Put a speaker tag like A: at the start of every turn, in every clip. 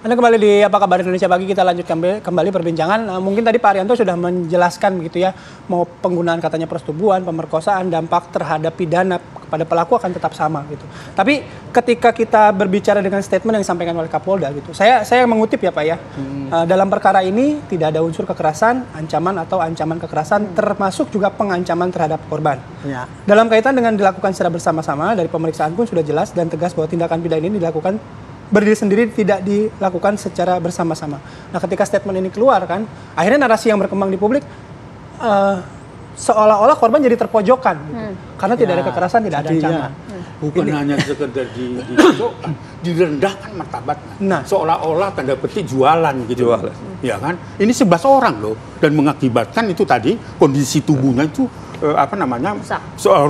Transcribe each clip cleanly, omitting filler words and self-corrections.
A: Anda kembali di Apa Kabar Indonesia Pagi, kita lanjutkan kembali perbincangan. Mungkin tadi Pak Haryanto sudah menjelaskan begitu ya, mau penggunaan katanya persetubuhan, pemerkosaan, dampak terhadap pidana kepada pelaku akan tetap sama gitu. Tapi ketika kita berbicara dengan statement yang disampaikan oleh Kapolda gitu, saya mengutip ya Pak ya, dalam perkara ini tidak ada unsur kekerasan, ancaman atau ancaman kekerasan, termasuk juga pengancaman terhadap korban.
B: Ya.
A: Dalam kaitan dengan dilakukan secara bersama-sama, dari pemeriksaan pun sudah jelas dan tegas bahwa tindakan pidana ini dilakukan berdiri sendiri, tidak dilakukan secara bersama-sama. Nah, ketika statement ini keluar kan, akhirnya narasi yang berkembang di publik seolah-olah korban jadi terpojokan gitu. Karena tidak ada kekerasan, tidak ada ancaman.
C: Bukan hanya sekedar direndahkan martabatnya.
A: Nah,
C: seolah-olah tanda petik jualan gitu. Ya kan? Ini 11 orang loh, dan mengakibatkan itu tadi kondisi tubuhnya itu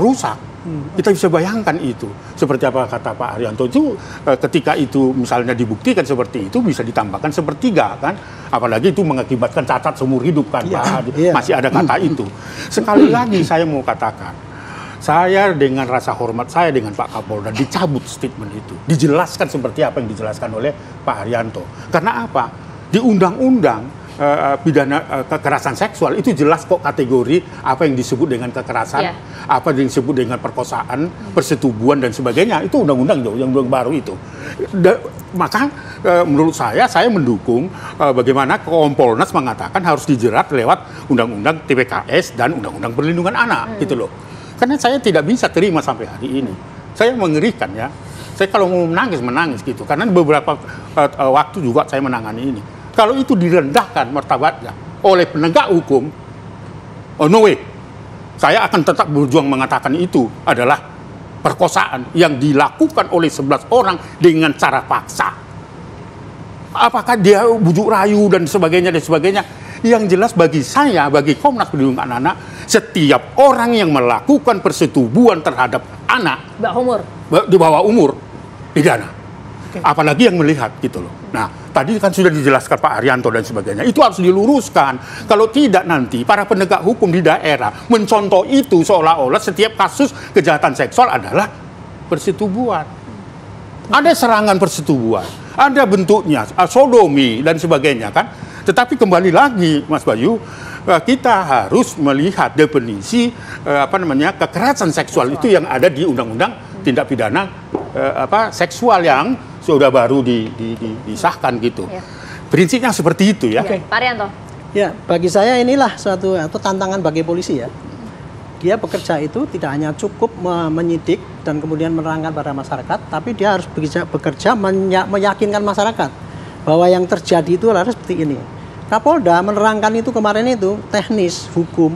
C: rusak. Kita bisa bayangkan itu. Seperti apa kata Pak Haryanto itu, ketika itu misalnya dibuktikan seperti itu, bisa ditambahkan sepertiga kan. Apalagi itu mengakibatkan cacat seumur hidup kan Pak. Masih ada kata itu. Sekali lagi saya mau katakan, saya dengan rasa hormat saya dengan Pak Kapolda dicabut statement itu. Dijelaskan seperti apa yang dijelaskan oleh Pak Haryanto. Karena apa? Di undang-undang pidana kekerasan seksual itu jelas kok kategori apa yang disebut dengan kekerasan, apa yang disebut dengan perkosaan, persetubuhan dan sebagainya. Itu undang-undang yang baru itu. Maka menurut saya mendukung bagaimana Kompolnas mengatakan harus dijerat lewat undang-undang TPKS dan undang-undang perlindungan anak gitu loh. Karena saya tidak bisa terima sampai hari ini. Saya mengerikan ya. Saya kalau mau menangis gitu. Karena beberapa waktu juga saya menangani ini. Kalau itu direndahkan martabatnya oleh penegak hukum, no way. Saya akan tetap berjuang mengatakan itu adalah perkosaan yang dilakukan oleh 11 orang dengan cara paksa. Apakah dia bujuk rayu dan sebagainya. Yang jelas bagi saya, bagi Komnas Perlindungan Anak, setiap orang yang melakukan persetubuhan terhadap anak di bawah umur pidana. Apalagi yang melihat gitu loh. Nah, tadi kan sudah dijelaskan Pak Haryanto dan sebagainya. Itu harus diluruskan. Kalau tidak nanti para penegak hukum di daerah mencontoh itu seolah-olah setiap kasus kejahatan seksual adalah persetubuhan. Ada serangan persetubuhan, ada bentuknya sodomi dan sebagainya kan. Tetapi kembali lagi Mas Bayu, kita harus melihat definisi kekerasan seksual itu yang ada di Undang-Undang Tindak Pidana seksual yang sudah baru disahkan gitu. Prinsipnya seperti itu ya.
B: Oke.
D: Pak Haryanto.
B: Ya, bagi saya inilah suatu tantangan bagi polisi ya. Dia bekerja itu tidak hanya cukup menyidik dan kemudian menerangkan pada masyarakat, tapi dia harus bekerja meyakinkan masyarakat bahwa yang terjadi itu adalah seperti ini. Kapolda menerangkan itu kemarin itu teknis hukum,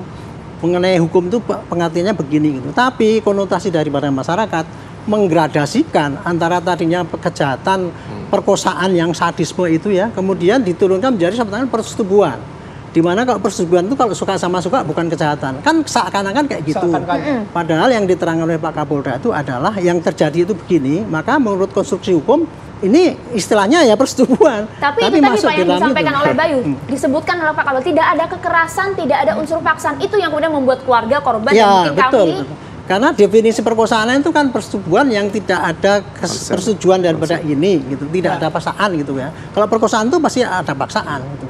B: mengenai hukum itu pengertiannya begini gitu. Tapi konotasi daripada masyarakat menggradasikan antara tadinya kejahatan perkosaan yang sadisme itu ya, kemudian diturunkan menjadi sebetulnya persetubuhan. Dimana kalau persetubuhan itu kalau suka sama suka bukan kejahatan, kan seakan-akan kayak gitu. Padahal yang diterangkan oleh Pak Kapolda itu adalah yang terjadi itu begini, maka menurut konstruksi hukum ini istilahnya ya persetubuhan.
D: Tapi itu tadi Pak yang disampaikan oleh Bayu, disebutkan oleh Pak kalau tidak ada kekerasan, tidak ada unsur paksaan, itu yang kemudian membuat keluarga korban
B: ya,
D: dan mungkin
B: betul.
D: kami.
B: Karena definisi perkosaan itu kan persetubuhan yang tidak ada persetujuan daripada ini gitu, tidak ada paksaan gitu ya. Kalau perkosaan itu pasti ada paksaan gitu.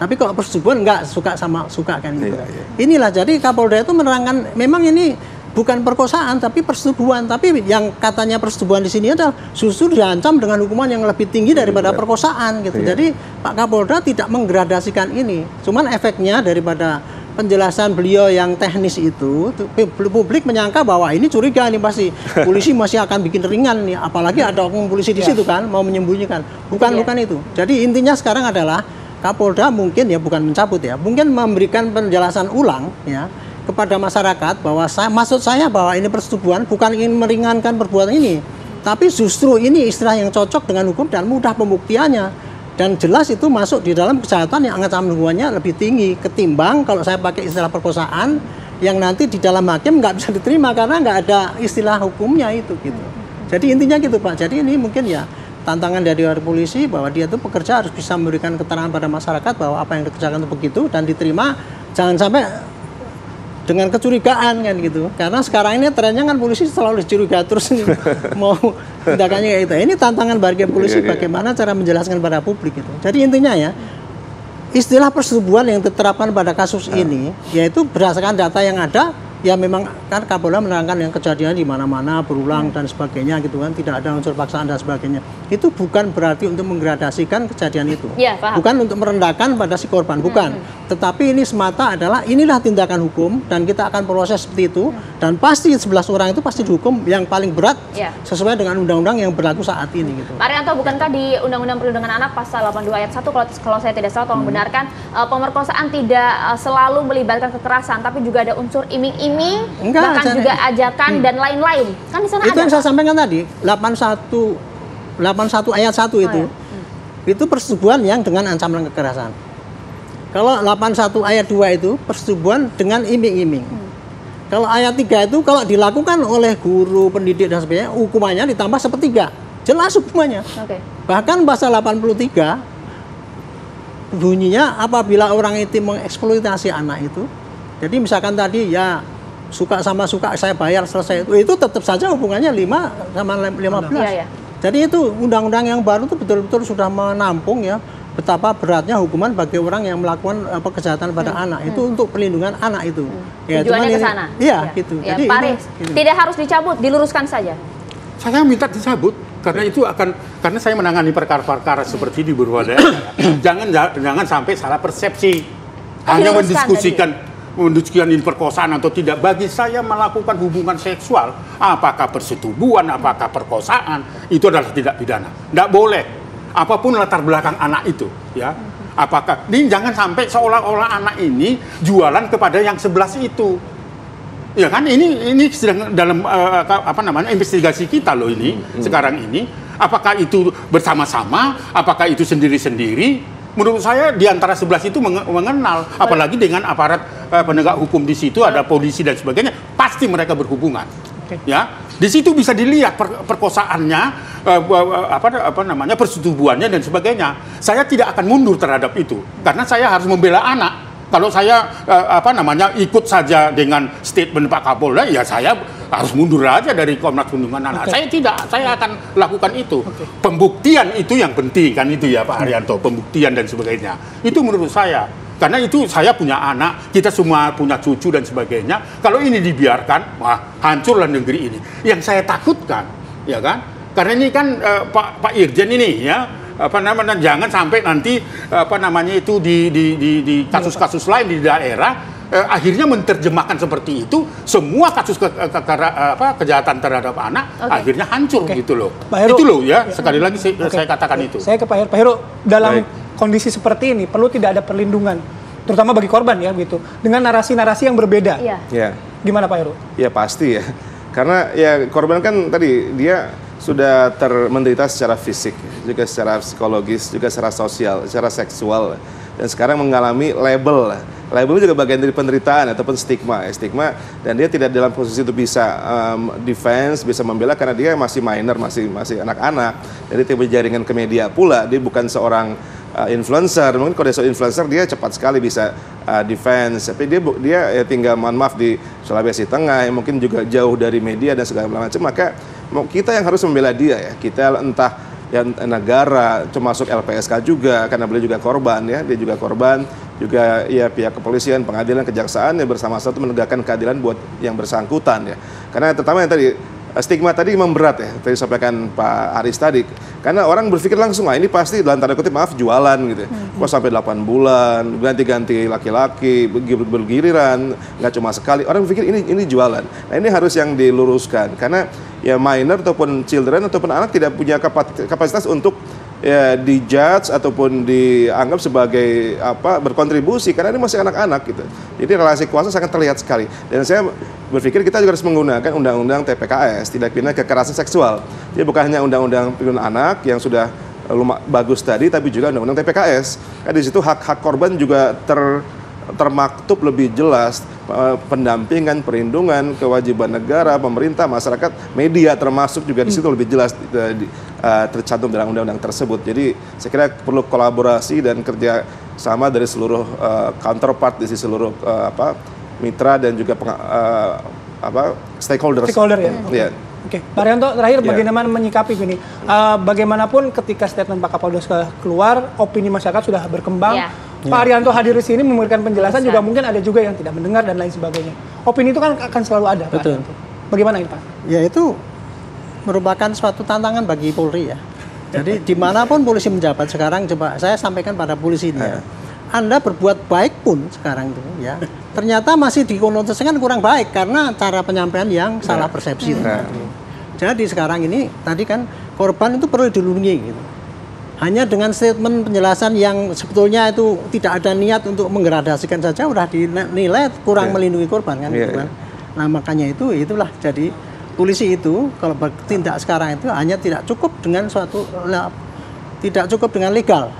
B: Tapi kalau persetubuhan enggak suka sama suka kan gitu. Inilah jadi Kapolda itu menerangkan memang ini bukan perkosaan tapi persetubuhan, tapi yang katanya persetubuhan di sini adalah justru diancam dengan hukuman yang lebih tinggi daripada perkosaan gitu. Jadi Pak Kapolda tidak menggradasikan ini. Cuman efeknya daripada penjelasan beliau yang teknis itu, publik menyangka bahwa ini curiga nih pasti polisi masih akan bikin ringan nih, apalagi ada oknum polisi di situ kan mau menyembunyikan. Bukan itu. Jadi intinya sekarang adalah Kapolda mungkin ya bukan mencabut ya, mungkin memberikan penjelasan ulang ya kepada masyarakat bahwa maksud saya bahwa ini persetubuhan bukan ingin meringankan perbuatan ini, tapi justru ini istilah yang cocok dengan hukum dan mudah pembuktiannya. Dan jelas itu masuk di dalam kejahatan yang ancaman hukumannya lebih tinggi ketimbang kalau saya pakai istilah perkosaan yang nanti di dalam hakim nggak bisa diterima karena nggak ada istilah hukumnya itu gitu. Jadi intinya gitu Pak. Jadi ini mungkin ya tantangan dari polisi bahwa dia itu pekerja harus bisa memberikan keterangan pada masyarakat bahwa apa yang dikerjakan itu begitu dan diterima. Jangan sampai dengan kecurigaan kan gitu. Karena sekarang ini trennya kan polisi selalu curiga terus mau tindakannya kayak itu. Ini tantangan bagi polisi bagaimana cara menjelaskan pada publik itu. Jadi intinya ya, istilah persetubuhan yang diterapkan pada kasus ini yaitu berdasarkan data yang ada. Ya memang kan Kapolda menerangkan yang kejadian di mana-mana berulang dan sebagainya gitu kan, tidak ada unsur paksaan dan sebagainya. Itu bukan berarti untuk menggradasikan kejadian itu.
D: Ya, paham.
B: Bukan untuk merendahkan pada si korban, bukan. Tetapi ini semata adalah inilah tindakan hukum dan kita akan proses seperti itu dan pasti 11 orang itu pasti dihukum yang paling berat sesuai dengan undang-undang yang berlaku saat ini gitu.
D: Pak Arianto, bukankah di Undang-Undang Perlindungan Anak pasal 82 ayat 1 kalau saya tidak salah tolong benarkan, pemerkosaan tidak selalu melibatkan kekerasan tapi juga ada unsur iming-iming, bahkan juga ajakan dan lain-lain. Kan di sana
B: itu
D: ada.
B: Yang saya sampaikan tadi, 81 ayat 1 itu. Itu persetubuhan yang dengan ancaman kekerasan. Kalau 81 ayat 2 itu persetubuhan dengan iming-iming. Kalau ayat 3 itu kalau dilakukan oleh guru, pendidik dan sebagainya, hukumannya ditambah sepertiga. Jelas hukumannya. Bahkan pasal 83 bunyinya apabila orang itu mengeksploitasi anak itu. Jadi misalkan tadi ya suka sama suka saya bayar selesai itu tetap saja hubungannya 5 sama 15. Jadi itu undang-undang yang baru itu betul-betul sudah menampung ya betapa beratnya hukuman bagi orang yang melakukan kejahatan pada anak itu untuk perlindungan anak itu.
D: Ya, tujuannya ke sana.
B: Iya, gitu.
D: Ya,
B: jadi
D: Pak Aris, tidak harus dicabut, diluruskan saja.
C: Saya minta dicabut karena itu karena saya menangani perkara-perkara seperti di beberapa daerah. jangan sampai salah persepsi. Hanya mendiskusikan perkosaan atau tidak. Bagi saya melakukan hubungan seksual, apakah persetubuhan, apakah perkosaan, itu adalah tidak pidana. Tidak boleh. Apapun latar belakang anak itu, ya. Apakah ini jangan sampai seolah-olah anak ini jualan kepada yang 11 itu. Ya kan ini sedang dalam investigasi kita loh ini sekarang ini. Apakah itu bersama-sama, apakah itu sendiri-sendiri? Menurut saya di antara 11 itu mengenal, apalagi dengan aparat penegak hukum di situ ada polisi dan sebagainya, pasti mereka berhubungan. Ya, di situ bisa dilihat perkosaannya, persetubuhannya dan sebagainya. Saya tidak akan mundur terhadap itu karena saya harus membela anak. Kalau saya ikut saja dengan statement Pak Kapolda, ya saya harus mundur aja dari Komnas Perlindungan Anak. Saya tidak, saya akan lakukan itu. Pembuktian itu yang penting kan itu ya Pak Arianto, pembuktian dan sebagainya. Itu menurut saya. Karena itu saya punya anak, kita semua punya cucu dan sebagainya. Kalau ini dibiarkan, wah hancurlah negeri ini. Yang saya takutkan, ya kan? Karena ini kan Pak Irjen ini ya. Jangan sampai nanti itu di kasus-kasus lain di daerah akhirnya menerjemahkan seperti itu semua kasus kejahatan terhadap anak akhirnya hancur gitu loh. Itu loh ya sekali lagi saya katakan itu.
A: Saya ke Pak Heru dalam kondisi seperti ini perlu tidak ada perlindungan terutama bagi korban ya gitu dengan narasi-narasi yang berbeda.
E: Ya.
A: Gimana Pak Heru?
E: Ya pasti ya. Karena ya korban kan tadi dia sudah menderita secara fisik, juga secara psikologis, juga secara sosial, secara seksual, dan sekarang mengalami label. Label juga bagian dari penderitaan ataupun stigma, dan dia tidak dalam posisi itu bisa defense, bisa membela karena dia masih minor, masih anak-anak, jadi tidak berjaringan ke media pula. Dia bukan seorang influencer, mungkin kalau dia seorang influencer dia cepat sekali bisa defense, tapi dia ya tinggal mohon maaf di Sulawesi Tengah, yang mungkin juga jauh dari media dan segala macam, maka kita yang harus membela dia ya, kita entah yang negara, termasuk LPSK juga, karena beliau juga korban ya, dia juga korban, juga ya pihak kepolisian, pengadilan, kejaksaan yang bersama-sama menegakkan keadilan buat yang bersangkutan ya, karena terutama yang tadi stigma tadi memberat ya, tadi sampaikan Pak Aris tadi, karena orang berpikir langsung, ini pasti dalam tanda kutip maaf jualan gitu, kok sampai 8 bulan, ganti-ganti laki-laki, bergiliran, nggak cuma sekali, orang berpikir ini jualan. Nah ini harus yang diluruskan, karena ya minor ataupun children ataupun anak tidak punya kapasitas untuk ya dijudge ataupun dianggap sebagai berkontribusi karena ini masih anak-anak gitu. Jadi relasi kuasa sangat terlihat sekali. Dan saya berpikir kita juga harus menggunakan undang-undang TPKS, tindak pidana kekerasan seksual. Jadi bukan hanya undang-undang perlindungan anak yang sudah bagus tadi, tapi juga undang-undang TPKS. Di situ hak-hak korban juga termaktub lebih jelas, pendampingan, perlindungan, kewajiban negara, pemerintah, masyarakat, media termasuk juga di situ lebih jelas tercantum dalam undang-undang tersebut. Jadi saya kira perlu kolaborasi dan kerja sama dari seluruh counterpart di seluruh mitra dan juga stakeholders.
A: Stakeholder ya.
E: Ya.
A: Oke, Pak Haryanto terakhir
E: Ya.
A: bagaimana menyikapi gini? Bagaimanapun ketika statement Pak Kapolda sudah keluar, opini masyarakat sudah berkembang.
D: Ya.
A: Pak Haryanto hadir di sini memberikan penjelasan,
D: Bisa.
A: juga mungkin ada juga yang tidak mendengar dan lain sebagainya. Opini itu kan akan selalu ada, Pak
B: Betul.
A: Haryanto. Bagaimana ini, Pak?
B: Ya itu merupakan suatu tantangan bagi Polri ya. Jadi dimanapun polisi menjabat sekarang, coba saya sampaikan pada polisi ini ya. Anda berbuat baik pun sekarang itu ya, ternyata masih dikonotasikan kurang baik karena cara penyampaian yang salah persepsi. Jadi sekarang ini tadi kan korban itu perlu dilindungi gitu. Hanya dengan statement penjelasan yang sebetulnya itu tidak ada niat untuk menggradasikan saja udah dinilai kurang melindungi korban kan gitu kan. Nah, makanya itulah jadi polisi itu kalau bertindak sekarang itu hanya tidak cukup dengan legal.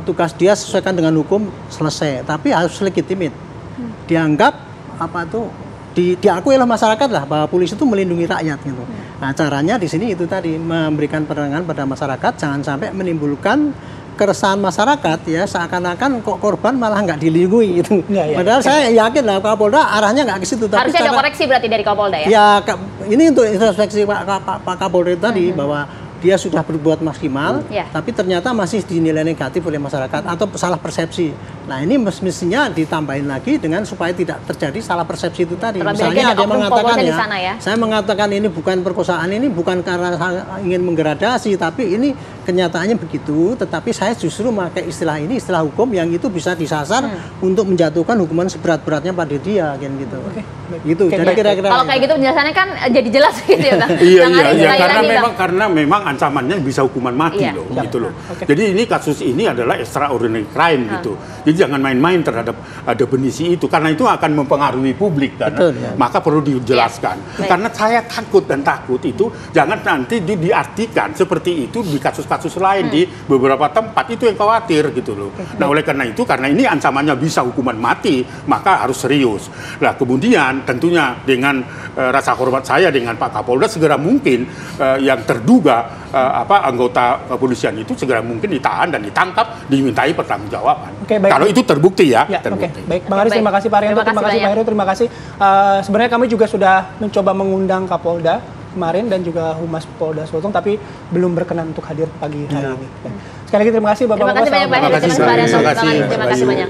B: Tugas dia sesuaikan dengan hukum selesai, tapi harus legitimate. Dianggap diakui oleh masyarakat lah bahwa polisi itu melindungi rakyat gitu. Nah, caranya di sini itu tadi memberikan penerangan pada masyarakat, jangan sampai menimbulkan keresahan masyarakat ya seakan-akan kok korban malah nggak dilindungi gitu.
A: Ya.
B: Padahal saya yakin lah Kapolda arahnya nggak ke situ. Tapi
D: Harusnya ada koreksi berarti dari Kapolda ya?
B: Ya, ini untuk introspeksi Pak Kapolda tadi bahwa dia sudah berbuat maksimal, tapi ternyata masih dinilai negatif oleh masyarakat atau salah persepsi. Nah, ini mestinya ditambahin lagi dengan supaya tidak terjadi salah persepsi itu tadi. Misalnya ada mengatakan saya mengatakan ini bukan perkosaan, ini bukan karena saya ingin menggradasi, tapi ini kenyataannya begitu, tetapi saya justru memakai istilah ini, istilah hukum yang itu bisa disasar untuk menjatuhkan hukuman seberat-beratnya pada dia, kan gitu. Gitu. Jadi kira-kira
D: kalau kayak gitu penjelasannya kan jadi jelas gitu ya, Bang.
C: Iya, karena memang ancamannya bisa hukuman mati loh, gitu loh. Jadi ini kasus ini adalah extraordinary crime gitu. Jadi jangan main-main terhadap definisi itu, karena itu akan mempengaruhi publik kan. Maka perlu dijelaskan. Karena saya takut itu jangan nanti diartikan seperti itu di kasus-kasus lain di beberapa tempat, itu yang khawatir gitu loh. Nah, oleh karena itu, karena ini ancamannya bisa hukuman mati, maka harus serius. Nah, kemudian tentunya dengan rasa hormat saya dengan Pak Kapolda, segera mungkin yang terduga anggota kepolisian itu segera mungkin ditahan dan ditangkap, dimintai pertanggungjawaban. Kalau itu terbukti ya. Terbukti.
A: Baik, Bang Aris, terima kasih Pak Haryanto, terima kasih Pak Heru, terima kasih. Sebenarnya kami juga sudah mencoba mengundang Kapolda kemarin dan juga Humas Polda Sulteng, tapi belum berkenan untuk hadir pagi hari ini. Sekali lagi terima kasih Bapak-Bapak.
D: Terima kasih banyak Pak Heru, terima kasih Pak Haryanto, terima kasih banyak.